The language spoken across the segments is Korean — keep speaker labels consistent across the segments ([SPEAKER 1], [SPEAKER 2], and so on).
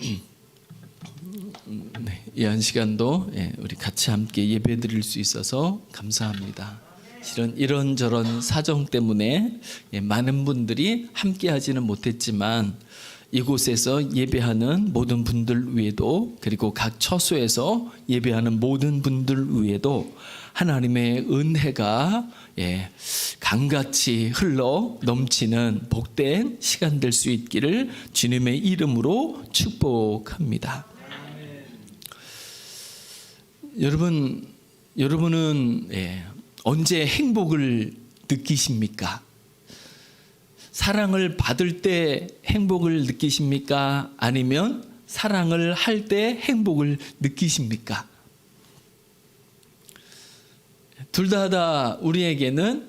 [SPEAKER 1] 이 한 시간도 우리 같이 함께 예배 드릴 수 있어서 감사합니다. 실은 이런저런 사정 때문에 많은 분들이 함께 하지는 못했지만 이곳에서 예배하는 모든 분들 위에도, 그리고 각 처소에서 예배하는 모든 분들 위에도 하나님의 은혜가 강같이 흘러 넘치는 복된 시간 될 수 있기를 주님의 이름으로 축복합니다. 여러분은 언제 행복을 느끼십니까? 사랑을 받을 때 행복을 느끼십니까? 아니면 사랑을 할 때 행복을 느끼십니까? 둘 다 우리에게는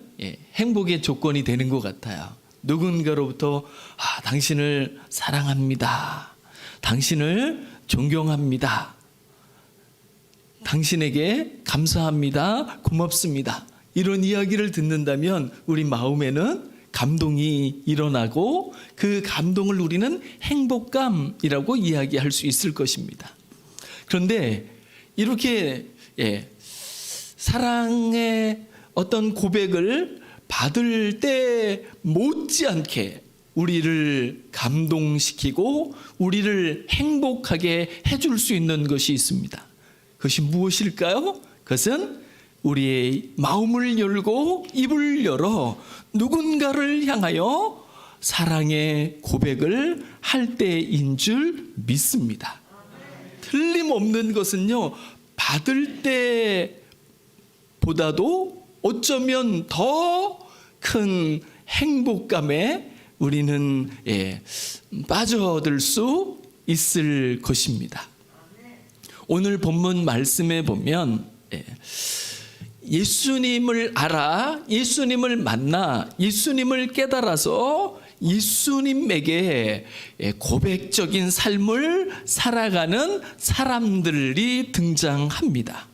[SPEAKER 1] 행복의 조건이 되는 것 같아요. 누군가로부터 당신을 사랑합니다. 당신을 존경합니다. 당신에게 감사합니다. 고맙습니다. 이런 이야기를 듣는다면 우리 마음에는 감동이 일어나고 그 감동을 우리는 행복감이라고 이야기할 수 있을 것입니다. 그런데 이렇게 사랑의 어떤 고백을 받을 때 못지않게 우리를 감동시키고 우리를 행복하게 해줄 수 있는 것이 있습니다. 그것이 무엇일까요? 그것은 우리의 마음을 열고 입을 열어 누군가를 향하여 사랑의 고백을 할 때인 줄 믿습니다. 틀림없는 것은요, 받을 때보다도 어쩌면 더 큰 행복감에 우리는 빠져들 수 있을 것입니다. 오늘 본문 말씀에 보면 예수님을 알아, 예수님을 만나, 예수님을 깨달아서 예수님에게 고백적인 삶을 살아가는 사람들이 등장합니다.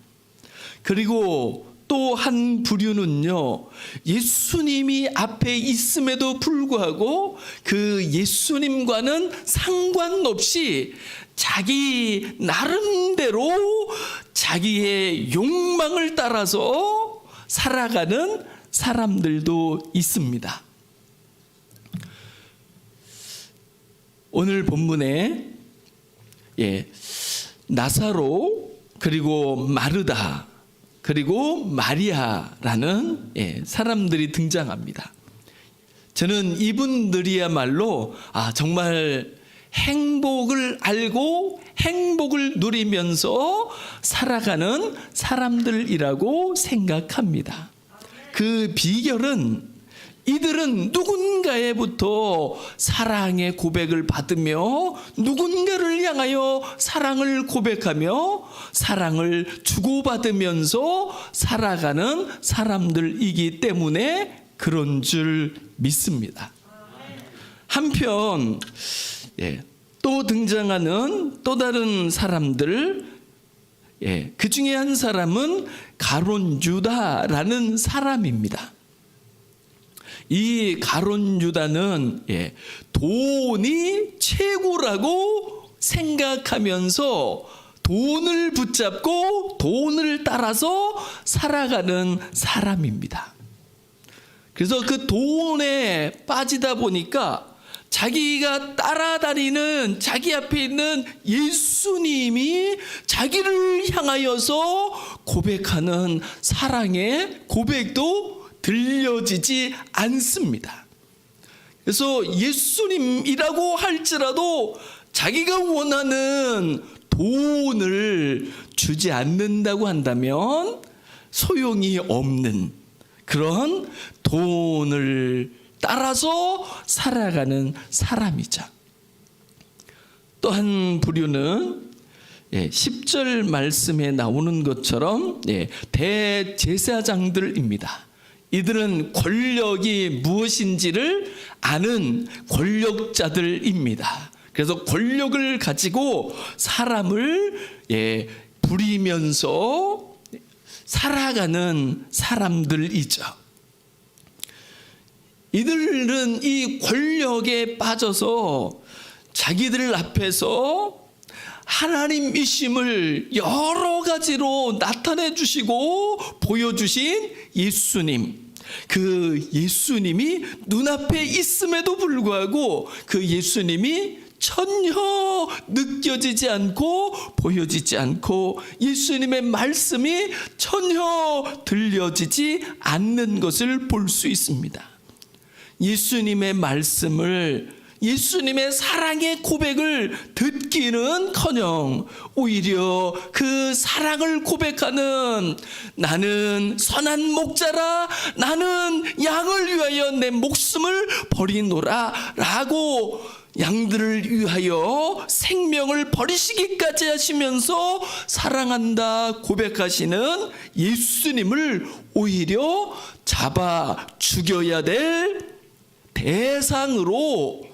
[SPEAKER 1] 그리고 또 한 부류는요, 예수님이 앞에 있음에도 불구하고 그 예수님과는 상관없이 자기 나름대로 자기의 욕망을 따라서 살아가는 사람들도 있습니다. 오늘 본문에 나사로, 그리고 마르다, 그리고 마리아라는 사람들이 등장합니다. 저는 이분들이야말로 정말 행복을 알고 행복을 누리면서 살아가는 사람들이라고 생각합니다. 그 비결은 이들은 누군가에부터 사랑의 고백을 받으며 누군가를 향하여 사랑을 고백하며 사랑을 주고받으면서 살아가는 사람들이기 때문에 그런 줄 믿습니다. 한편 또 등장하는 또 다른 사람들, 그 중에 한 사람은 가룟 유다라는 사람입니다. 이 가룟 유다는 돈이 최고라고 생각하면서 돈을 붙잡고 돈을 따라서 살아가는 사람입니다. 그래서 그 돈에 빠지다 보니까 자기가 따라다니는 자기 앞에 있는 예수님이 자기를 향하여서 고백하는 사랑의 고백도 들려지지 않습니다. 그래서 예수님이라고 할지라도 자기가 원하는 돈을 주지 않는다고 한다면 소용이 없는 그런 돈을 따라서 살아가는 사람이죠. 또 한 부류는 10절 말씀에 나오는 것처럼 대제사장들입니다. 이들은 권력이 무엇인지를 아는 권력자들입니다. 그래서 권력을 가지고 사람을 부리면서 살아가는 사람들이죠. 이들은 이 권력에 빠져서 자기들 앞에서 하나님이심을 여러 가지로 나타내 주시고 보여주신 예수님, 그 예수님이 눈앞에 있음에도 불구하고 그 예수님이 전혀 느껴지지 않고 보여지지 않고 예수님의 말씀이 전혀 들려지지 않는 것을 볼 수 있습니다. 예수님의 말씀을, 예수님의 사랑의 고백을 듣기는커녕 오히려 그 사랑을 고백하는, 나는 선한 목자라, 나는 양을 위하여 내 목숨을 버리노라 라고 양들을 위하여 생명을 버리시기까지 하시면서 사랑한다 고백하시는 예수님을 오히려 잡아 죽여야 될 대상으로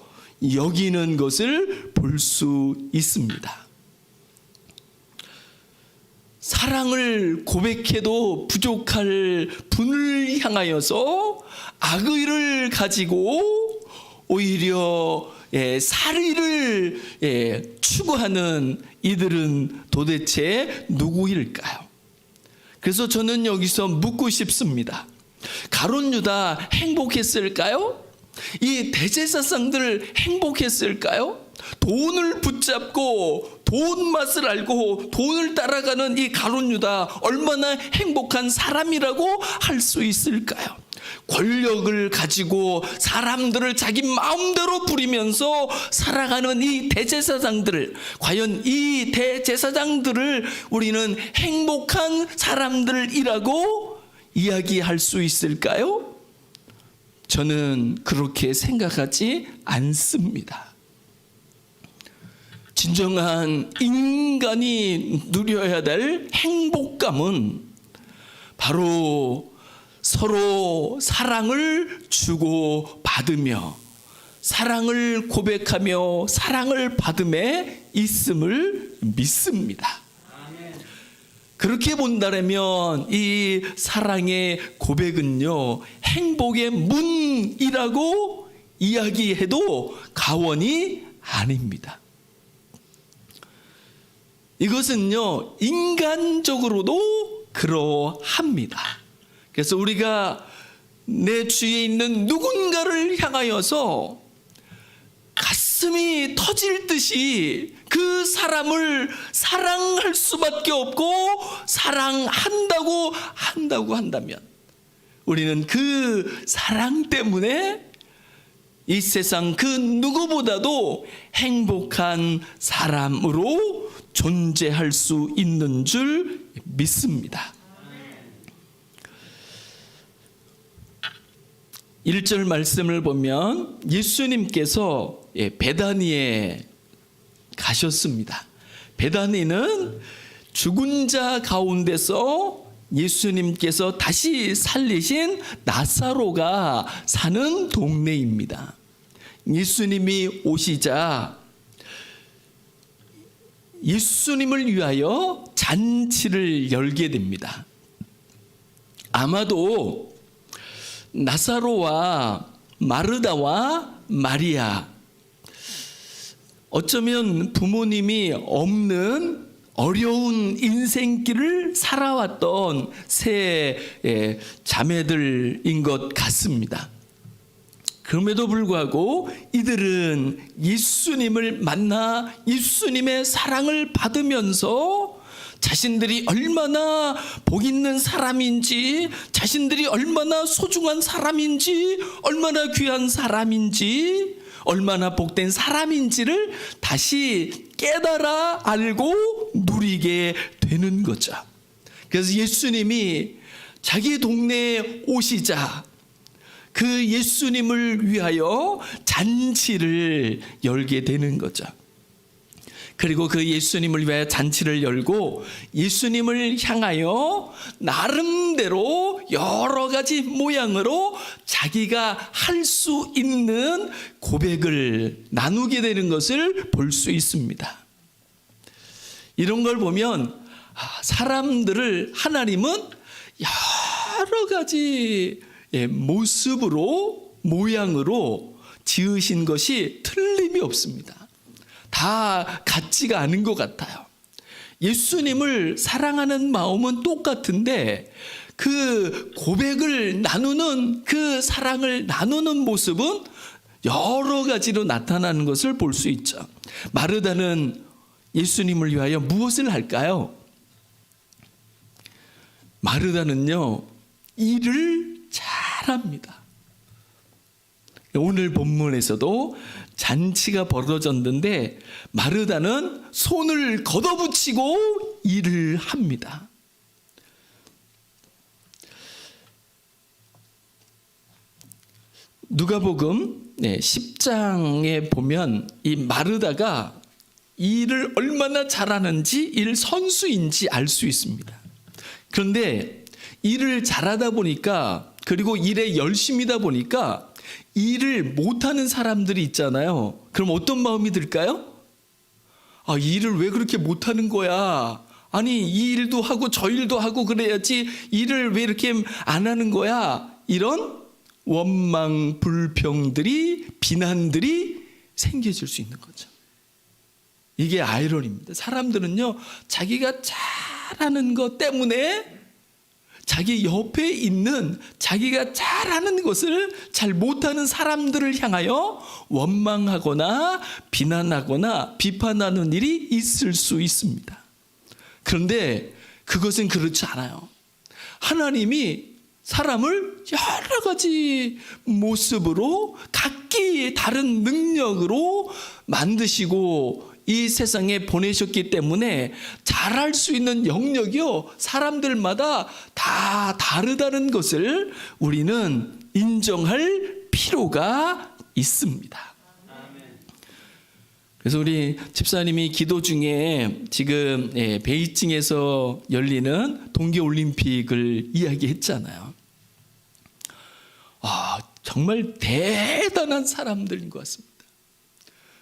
[SPEAKER 1] 여기는 것을 볼 수 있습니다. 사랑을 고백해도 부족할 분을 향하여서 악의를 가지고 오히려 살의를 추구하는 이들은 도대체 누구일까요? 그래서 저는 여기서 묻고 싶습니다. 가룟 유다 행복했을까요? 이 대제사장들 행복했을까요? 돈을 붙잡고 돈 맛을 알고 돈을 따라가는 이 가룟 유다 얼마나 행복한 사람이라고 할 수 있을까요? 권력을 가지고 사람들을 자기 마음대로 부리면서 살아가는 이 대제사장들, 과연 이 대제사장들을 우리는 행복한 사람들이라고 이야기할 수 있을까요? 저는 그렇게 생각하지 않습니다. 진정한 인간이 누려야 될 행복감은 바로 서로 사랑을 주고 받으며 사랑을 고백하며 사랑을 받음에 있음을 믿습니다. 그렇게 본다면 이 사랑의 고백은요, 행복의 문이라고 이야기해도 과언이 아닙니다. 이것은요, 인간적으로도 그러합니다. 그래서 우리가 내 주위에 있는 누군가를 향하여서 가슴이 터질 듯이 그 사람을 사랑할 수밖에 없고 사랑한다고 한다면 우리는 그 사랑 때문에 이 세상 그 누구보다도 행복한 사람으로 존재할 수 있는 줄 믿습니다. 1절 말씀을 보면 예수님께서 베다니에 가셨습니다. 베다니는 죽은 자 가운데서 예수님께서 다시 살리신 나사로가 사는 동네입니다. 예수님이 오시자 예수님을 위하여 잔치를 열게 됩니다. 아마도 나사로와 마르다와 마리아, 어쩌면 부모님이 없는 어려운 인생길을 살아왔던 세 자매들인 것 같습니다. 그럼에도 불구하고 이들은 예수님을 만나 예수님의 사랑을 받으면서 자신들이 얼마나 복 있는 사람인지, 자신들이 얼마나 소중한 사람인지, 얼마나 귀한 사람인지, 얼마나 복된 사람인지를 다시 깨달아 알고 누리게 되는 거죠. 그래서 예수님이 자기 동네에 오시자 그 예수님을 위하여 잔치를 열게 되는 거죠. 그리고 그 예수님을 위하여 잔치를 열고 예수님을 향하여 나름대로 여러 가지 모양으로 자기가 할 수 있는 고백을 나누게 되는 것을 볼 수 있습니다. 이런 걸 보면 사람들을 하나님은 여러 가지 모습으로 모양으로 지으신 것이 틀림이 없습니다. 다 같지가 않은 것 같아요. 예수님을 사랑하는 마음은 똑같은데 그 고백을 나누는, 그 사랑을 나누는 모습은 여러 가지로 나타나는 것을 볼 수 있죠. 마르다는 예수님을 위하여 무엇을 할까요? 마르다는요, 일을 잘합니다. 오늘 본문에서도 잔치가 벌어졌는데 마르다는 손을 걷어붙이고 일을 합니다. 누가복음 10장에 보면 이 마르다가 일을 얼마나 잘하는지, 일 선수인지 알 수 있습니다. 그런데 일을 잘하다 보니까, 그리고 일에 열심이다 보니까 일을 못하는 사람들이 있잖아요. 그럼 어떤 마음이 들까요? 아, 일을 왜 그렇게 못하는 거야? 아니, 이 일도 하고 저 일도 하고 그래야지 일을 왜 이렇게 안 하는 거야? 이런 원망, 불평들이, 비난들이 생겨질 수 있는 거죠. 이게 아이러니입니다. 사람들은요, 자기가 잘하는 것 때문에 자기 옆에 있는 자기가 잘하는 것을 잘 못하는 사람들을 향하여 원망하거나 비난하거나 비판하는 일이 있을 수 있습니다. 그런데 그것은 그렇지 않아요. 하나님이 사람을 여러 가지 모습으로 각기 다른 능력으로 만드시고 이 세상에 보내셨기 때문에 잘할 수 있는 영역이요, 사람들마다 다 다르다는 것을 우리는 인정할 필요가 있습니다. 그래서 우리 집사님이 기도 중에 지금 베이징에서 열리는 동계올림픽을 이야기했잖아요. 정말 대단한 사람들인 것 같습니다.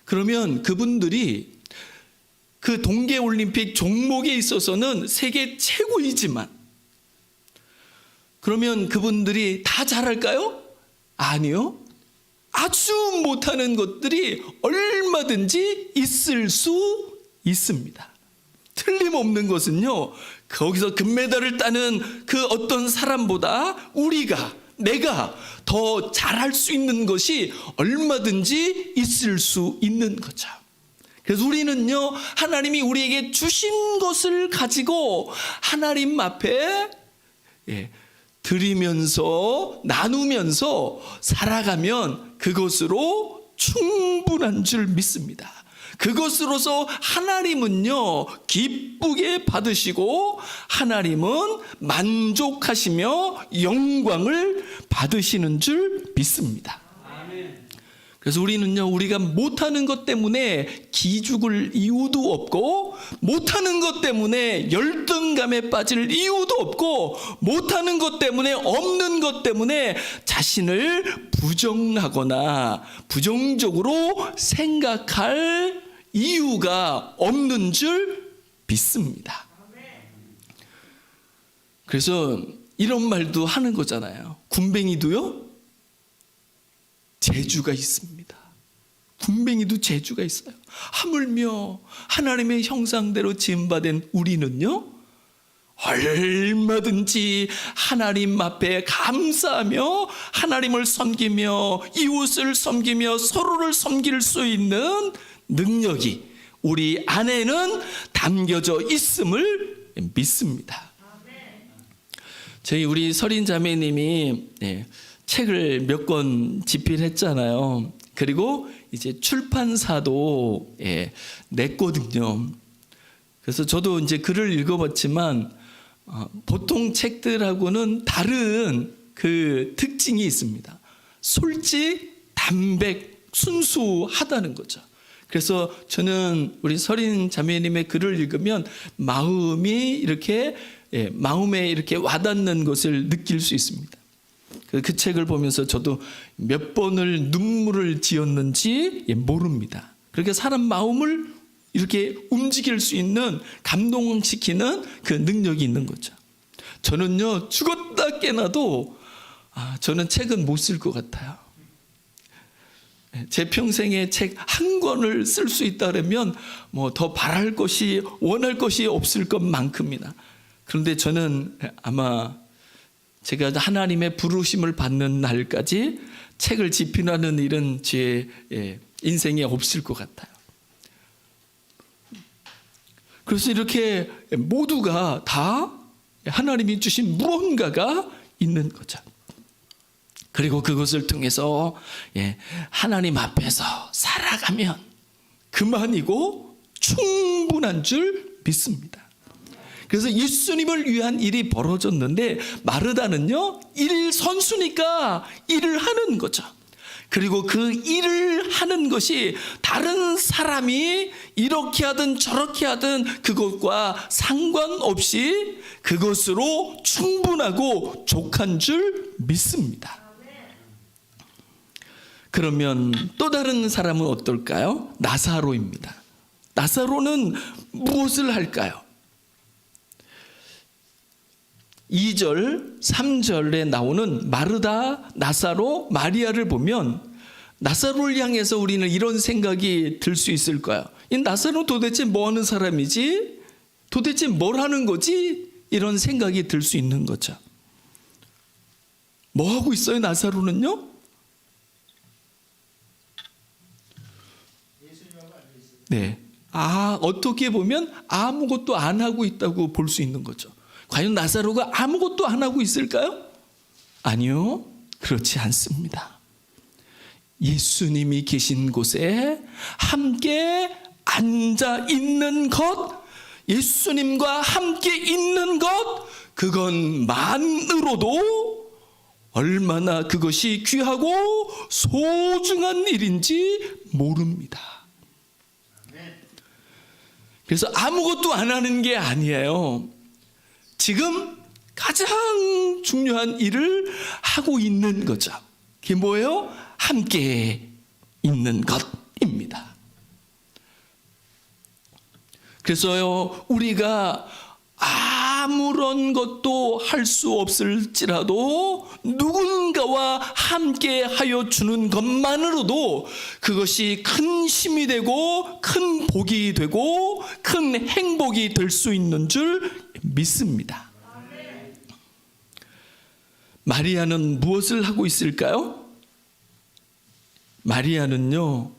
[SPEAKER 1] 그러면 그분들이 그 동계올림픽 종목에 있어서는 세계 최고이지만, 그러면 그분들이 다 잘할까요? 아니요. 아주 못하는 것들이 얼마든지 있을 수 있습니다. 틀림없는 것은요, 거기서 금메달을 따는 그 어떤 사람보다 내가 더 잘할 수 있는 것이 얼마든지 있을 수 있는 거죠. 그래서 우리는요, 하나님이 우리에게 주신 것을 가지고 하나님 앞에 드리면서 나누면서 살아가면 그것으로 충분한 줄 믿습니다. 그것으로서 하나님은요, 기쁘게 받으시고 하나님은 만족하시며 영광을 받으시는 줄 믿습니다. 그래서 우리는요, 우리가 못하는 것 때문에 기죽을 이유도 없고, 못하는 것 때문에 열등감에 빠질 이유도 없고, 못하는 것 때문에, 없는 것 때문에 자신을 부정하거나 부정적으로 생각할 이유가 없는 줄 믿습니다. 그래서 이런 말도 하는 거잖아요. 군뱅이도요, 재주가 있습니다. 군뱅이도 재주가 있어요. 하물며 하나님의 형상대로 지음받은 우리는요, 얼마든지 하나님 앞에 감사하며 하나님을 섬기며 이웃을 섬기며 서로를 섬길 수 있는 능력이 우리 안에는 담겨져 있음을 믿습니다. 저희 우리 서린 자매님이 책을 몇 권 집필했잖아요. 그리고 이제 출판사도 냈거든요. 그래서 저도 이제 글을 읽어봤지만 보통 책들하고는 다른 그 특징이 있습니다. 솔직, 담백, 순수하다는 거죠. 그래서 저는 우리 서린 자매님의 글을 읽으면 마음에 이렇게 와닿는 것을 느낄 수 있습니다. 그 책을 보면서 저도 몇 번을 눈물을 지었는지 모릅니다. 그렇게 사람 마음을 이렇게 움직일 수 있는, 감동시키는 그 능력이 있는 거죠. 저는요, 죽었다 깨나도 저는 책은 못 쓸 것 같아요. 제 평생에 책 한 권을 쓸 수 있다면 뭐 더 바랄 것이 원할 것이 없을 것만큼이나. 그런데 저는 아마 제가 하나님의 부르심을 받는 날까지 책을 집필하는 일은 제 인생에 없을 것 같아요. 그래서 이렇게 모두가 다 하나님이 주신 무언가가 있는 거죠. 그리고 그것을 통해서 하나님 앞에서 살아가면 그만이고 충분한 줄 믿습니다. 그래서 예수님을 위한 일이 벌어졌는데 마르다는요, 일 선수니까 일을 하는 거죠. 그리고 그 일을 하는 것이 다른 사람이 이렇게 하든 저렇게 하든 그것과 상관없이 그것으로 충분하고 족한 줄 믿습니다. 그러면 또 다른 사람은 어떨까요? 나사로입니다. 나사로는 무엇을 할까요? 2절, 3절에 나오는 마르다, 나사로, 마리아를 보면 나사로를 향해서 우리는 이런 생각이 들 수 있을까요? 이 나사로는 도대체 뭐 하는 사람이지? 도대체 뭘 하는 거지? 이런 생각이 들 수 있는 거죠. 뭐 하고 있어요, 나사로는요? 네. 어떻게 보면 아무것도 안 하고 있다고 볼 수 있는 거죠. 과연 나사로가 아무것도 안 하고 있을까요? 아니요, 그렇지 않습니다. 예수님이 계신 곳에 함께 앉아 있는 것, 예수님과 함께 있는 것, 그것만으로도 얼마나 그것이 귀하고 소중한 일인지 모릅니다. 그래서 아무것도 안 하는 게 아니에요. 지금 가장 중요한 일을 하고 있는 거죠. 그게 뭐예요? 함께 있는 것입니다. 그래서요, 우리가 아무런 것도 할 수 없을지라도 누군가와 함께 하여 주는 것만으로도 그것이 큰 힘이 되고 큰 복이 되고 큰 행복이 될 수 있는 줄 믿습니다. 마리아는 무엇을 하고 있을까요? 마리아는요,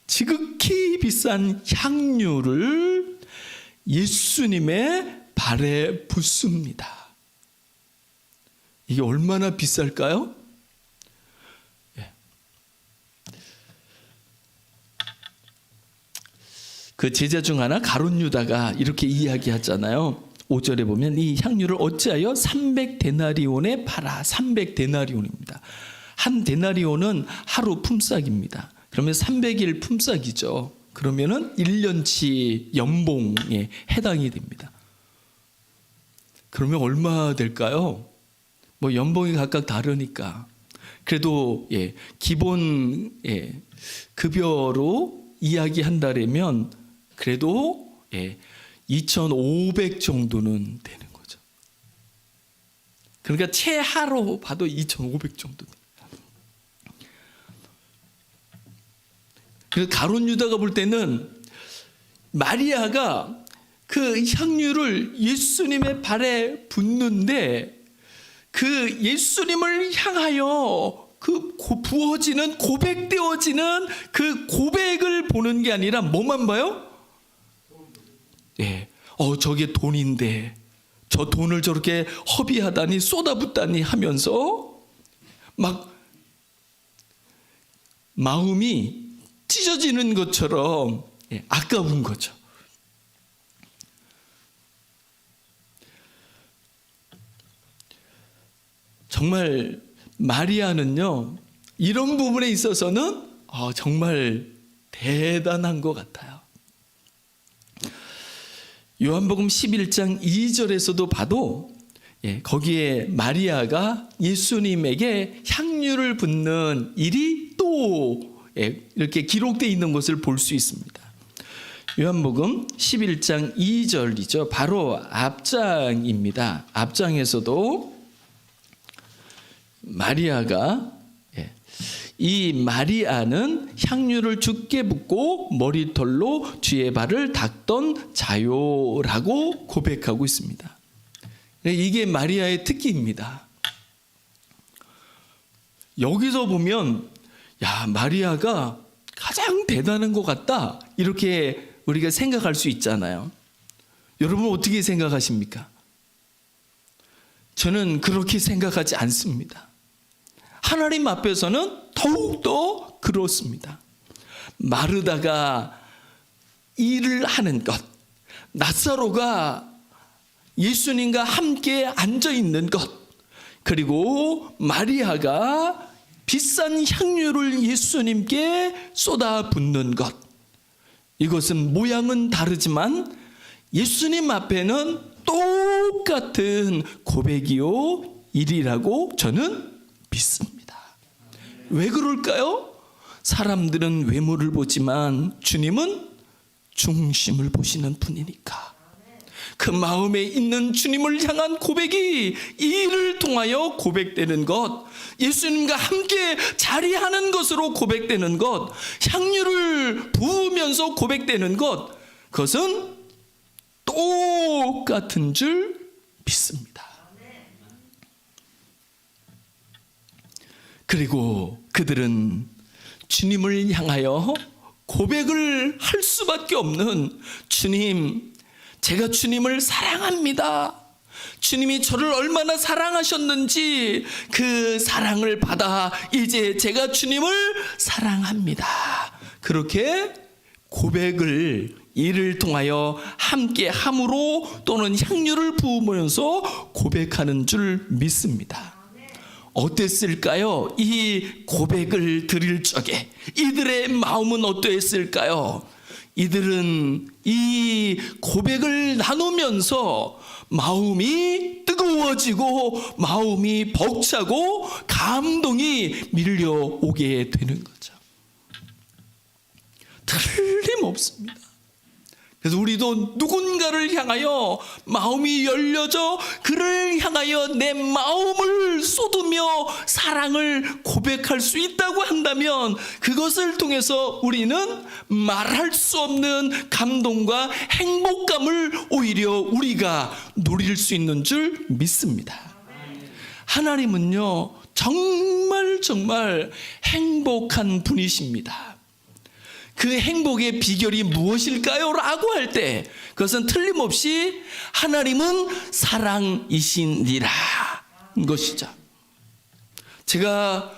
[SPEAKER 1] 지극히 비싼 향유를 예수님의 발에 붓습니다. 이게 얼마나 비쌀까요? 그 제자 중 하나 가룟 유다가 이렇게 이야기하잖아요. 5절에 보면 이 향유를 어찌하여 300데나리온에 팔아. 300데나리온입니다. 한 데나리온은 하루 품삯입니다. 그러면 300일 품삯이죠. 그러면은 1년치 연봉에 해당이 됩니다. 그러면 얼마 될까요? 뭐 연봉이 각각 다르니까. 그래도 기본 급여로 이야기한다면 그래도 2,500 정도는 되는 거죠. 그러니까 최하로 봐도 2,500 정도 됩니다. 그래서 가룟 유다가 볼 때는 마리아가 그 향유를 예수님의 발에 붓는데 그 예수님을 향하여 그 부어지는 고백되어지는 그 고백을 보는 게 아니라 뭐만 봐요? 저게 돈인데 저 돈을 저렇게 허비하다니 쏟아붓다니 하면서 막 마음이 찢어지는 것처럼 아까운 거죠. 정말 마리아는요, 이런 부분에 있어서는 정말 대단한 것 같아요. 요한복음 11장 2절에서도 봐도 거기에 마리아가 예수님에게 향유를 붓는 일이 또 이렇게 기록되어 있는 것을 볼 수 있습니다. 요한복음 11장 2절이죠. 바로 앞장입니다. 앞장에서도 마리아가 이 마리아는 향유를 죽게 붓고 머리털로 주의 발을 닦던 자요라고 고백하고 있습니다. 이게 마리아의 특기입니다. 여기서 보면 야, 마리아가 가장 대단한 것 같다, 이렇게 우리가 생각할 수 있잖아요. 여러분 어떻게 생각하십니까? 저는 그렇게 생각하지 않습니다. 하나님 앞에서는 더욱더 그렇습니다. 마르다가 일을 하는 것, 나사로가 예수님과 함께 앉아 있는 것, 그리고 마리아가 비싼 향유를 예수님께 쏟아 붓는 것, 이것은 모양은 다르지만 예수님 앞에는 똑같은 고백이요 일이라고 저는 믿습니다. 왜 그럴까요? 사람들은 외모를 보지만 주님은 중심을 보시는 분이니까. 그 마음에 있는 주님을 향한 고백이 이 일을 통하여 고백되는 것, 예수님과 함께 자리하는 것으로 고백되는 것, 향유를 부으면서 고백되는 것, 그것은 똑같은 줄 믿습니다. 그리고 그들은 주님을 향하여 고백을 할 수밖에 없는, 주님, 제가 주님을 사랑합니다. 주님이 저를 얼마나 사랑하셨는지 그 사랑을 받아 이제 제가 주님을 사랑합니다. 그렇게 고백을 이를 통하여 함께 함으로 또는 향유를 부으면서 고백하는 줄 믿습니다. 어땠을까요? 이 고백을 드릴 적에 이들의 마음은 어떠했을까요? 이들은 이 고백을 나누면서 마음이 뜨거워지고 마음이 벅차고 감동이 밀려오게 되는 거죠. 틀림없습니다. 그래서 우리도 누군가를 향하여 마음이 열려져 그를 향하여 내 마음을 쏟으며 사랑을 고백할 수 있다고 한다면 그것을 통해서 우리는 말할 수 없는 감동과 행복감을 오히려 우리가 누릴 수 있는 줄 믿습니다. 하나님은요, 정말 행복한 분이십니다. 그 행복의 비결이 무엇일까요? 라고 할 때 그것은 틀림없이 하나님은 사랑이시니라 것이죠. 제가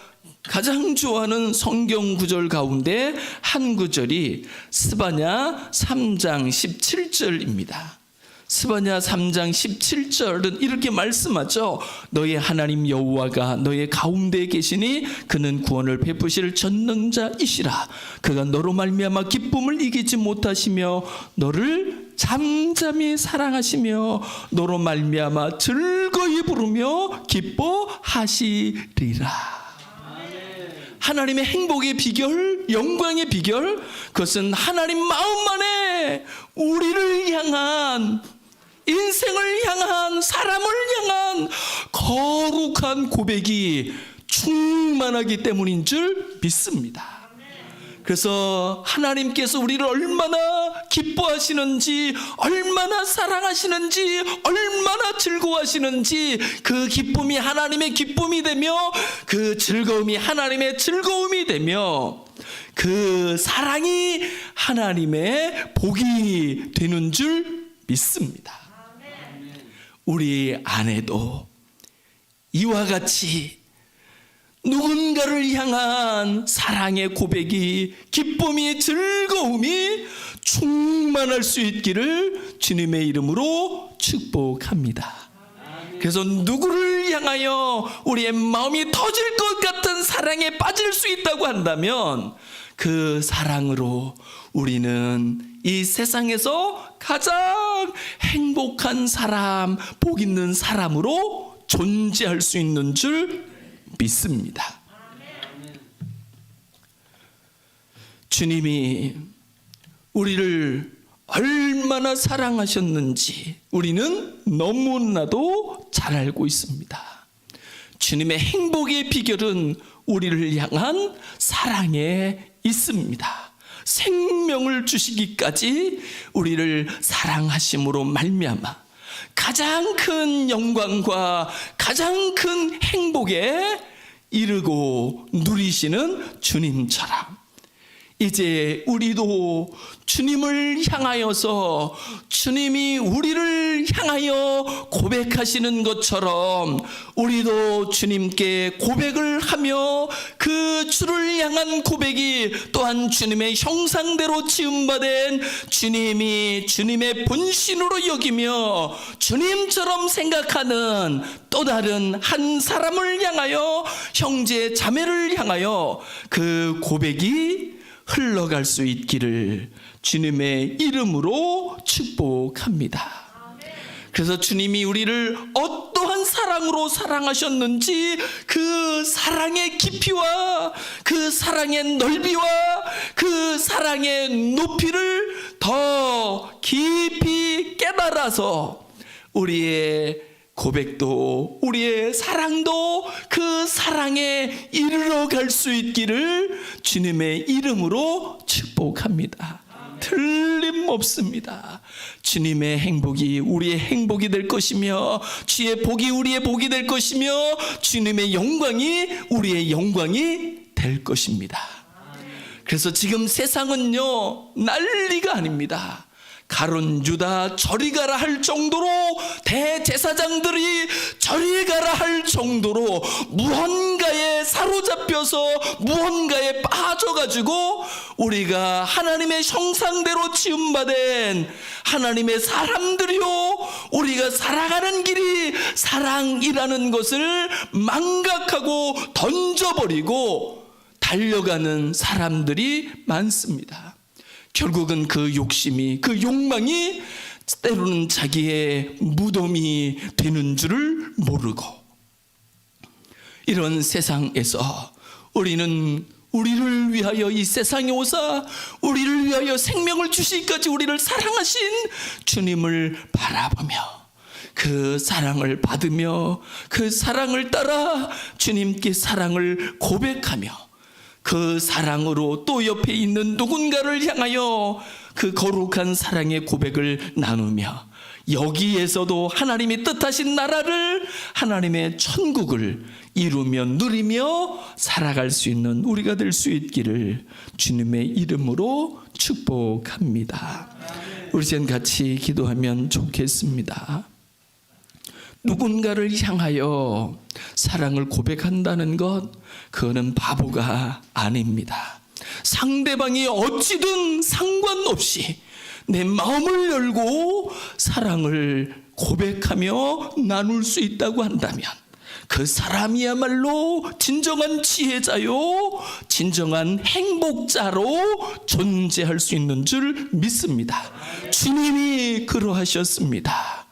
[SPEAKER 1] 가장 좋아하는 성경 구절 가운데 한 구절이 스바냐 3장 17절입니다. 스바냐 3장 17절은 이렇게 말씀하죠. 너의 하나님 여호와가 너의 가운데에 계시니 그는 구원을 베푸실 전능자이시라. 그가 너로 말미암아 기쁨을 이기지 못하시며 너를 잠잠히 사랑하시며 너로 말미암아 즐거이 부르며 기뻐하시리라. 하나님의 행복의 비결, 영광의 비결, 그것은 하나님 마음만에 우리를 향한, 인생을 향한, 사람을 향한 거룩한 고백이 충만하기 때문인 줄 믿습니다. 그래서 하나님께서 우리를 얼마나 기뻐하시는지, 얼마나 사랑하시는지, 얼마나 즐거워하시는지, 그 기쁨이 하나님의 기쁨이 되며 그 즐거움이 하나님의 즐거움이 되며 그 사랑이 하나님의 복이 되는 줄 믿습니다. 우리 안에도 이와 같이 누군가를 향한 사랑의 고백이, 기쁨이, 즐거움이 충만할 수 있기를 주님의 이름으로 축복합니다. 그래서 누구를 향하여 우리의 마음이 터질 것 같은 사랑에 빠질 수 있다고 한다면 그 사랑으로 우리는 이 세상에서 가장 행복한 사람, 복 있는 사람으로 존재할 수 있는 줄 믿습니다. 주님이 우리를 얼마나 사랑하셨는지 우리는 너무나도 잘 알고 있습니다. 주님의 행복의 비결은 우리를 향한 사랑에 있습니다. 생명을 주시기까지 우리를 사랑하심으로 말미암아 가장 큰 영광과 가장 큰 행복에 이르고 누리시는 주님처럼 이제 우리도 주님을 향하여서 주님이 우리를 향하여 고백하시는 것처럼 우리도 주님께 고백을 하며 그 주를 향한 고백이 또한 주님의 형상대로 지음받은 주님이 주님의 본신으로 여기며 주님처럼 생각하는 또 다른 한 사람을 향하여 형제 자매를 향하여 그 고백이 흘러갈 수 있기를 주님의 이름으로 축복합니다. 그래서 주님이 우리를 어떠한 사랑으로 사랑하셨는지 그 사랑의 깊이와 그 사랑의 넓이와 그 사랑의 높이를 더 깊이 깨달아서 우리의 고백도 우리의 사랑도 그 사랑에 이르러 갈 수 있기를 주님의 이름으로 축복합니다. 틀림없습니다. 주님의 행복이 우리의 행복이 될 것이며 주의 복이 우리의 복이 될 것이며 주님의 영광이 우리의 영광이 될 것입니다. 그래서 지금 세상은요 난리가 아닙니다. 가룟 유다 저리 가라 할 정도로 대제사장들이 저리 가라 할 정도로 무언가에 사로잡혀서 무언가에 빠져가지고 우리가 하나님의 형상대로 지음받은 하나님의 사람들이요 우리가 살아가는 길이 사랑이라는 것을 망각하고 던져버리고 달려가는 사람들이 많습니다. 결국은 그 욕심이 그 욕망이 때로는 자기의 무덤이 되는 줄을 모르고 이런 세상에서 우리는 우리를 위하여 이 세상에 오사 우리를 위하여 생명을 주시기까지 우리를 사랑하신 주님을 바라보며 그 사랑을 받으며 그 사랑을 따라 주님께 사랑을 고백하며 그 사랑으로 또 옆에 있는 누군가를 향하여 그 거룩한 사랑의 고백을 나누며 여기에서도 하나님이 뜻하신 나라를 하나님의 천국을 이루며 누리며 살아갈 수 있는 우리가 될 수 있기를 주님의 이름으로 축복합니다. 우리 전 같이 기도하면 좋겠습니다. 누군가를 향하여 사랑을 고백한다는 것 그거는 바보가 아닙니다. 상대방이 어찌든 상관없이 내 마음을 열고 사랑을 고백하며 나눌 수 있다고 한다면 그 사람이야말로 진정한 지혜자요 진정한 행복자로 존재할 수 있는 줄 믿습니다. 주님이 그러하셨습니다.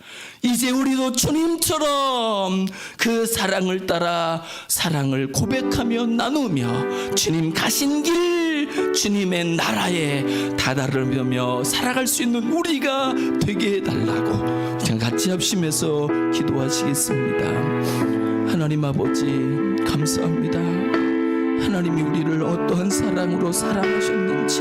[SPEAKER 1] 이제 우리도 주님처럼 그 사랑을 따라 사랑을 고백하며 나누며 주님 가신 길 주님의 나라에 다다르며 살아갈 수 있는 우리가 되게 해달라고 같이 합심해서 기도하시겠습니다. 하나님 아버지 감사합니다. 하나님이 우리를 어떠한 사랑으로 사랑하셨는지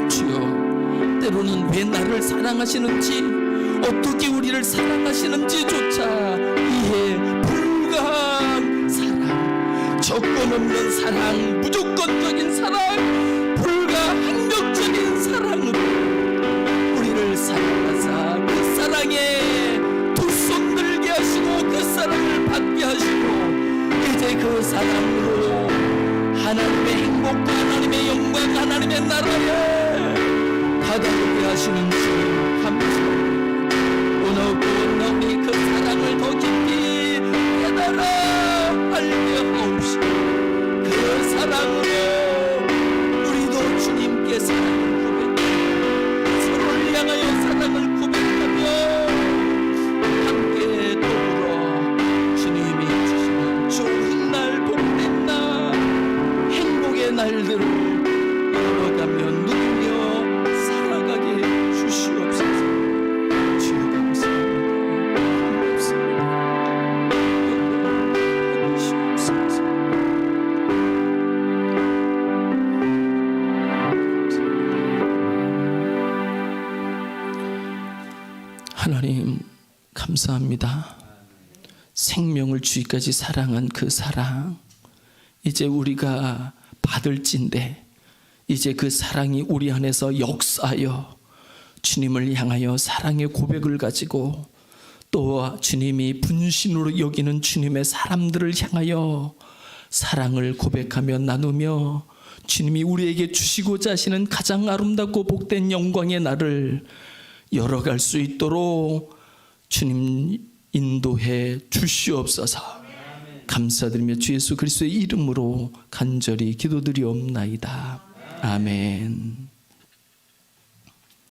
[SPEAKER 1] 주여 때로는 왜 나를 사랑하시는지 어떻게 우리를 사랑하시는지조차 이해 불가한 사랑 조건 없는 사랑 무조건적인 사랑 불가항력적인 사랑으로 우리를 사랑하사 그 사랑에 두 손 들게 하시고 그 사랑을 받게 하시고 이제 그 사랑으로 하나님의 행복과 하나님의 영광 하나님의 나라에 다다르게 하시는 주 감사합니다. 오늘 그 사랑을 더 깊이 깨달아 알게 하옵시고 그 사랑으로 우리도 주님께 사랑을 고백하며 서로를 향하여 사랑을 고백하며 함께 더불어 주님이 주시는 좋은 날 복된 날 행복의 날들을 이뤄가며 누리며 살아가게 주시옵소서. 하나님 감사합니다. 생명을 주기까지 사랑한 그 사랑, 이제 우리가 받을진데 이제 그 사랑이 우리 안에서 역사하여 주님을 향하여 사랑의 고백을 가지고 또 주님이 분신으로 여기는 주님의 사람들을 향하여 사랑을 고백하며 나누며 주님이 우리에게 주시고자 하시는 가장 아름답고 복된 영광의 날을 열어갈 수 있도록 주님 인도해 주시옵소서. 감사드리며 주 예수 그리스도의 이름으로 간절히 기도드리옵나이다. 아멘.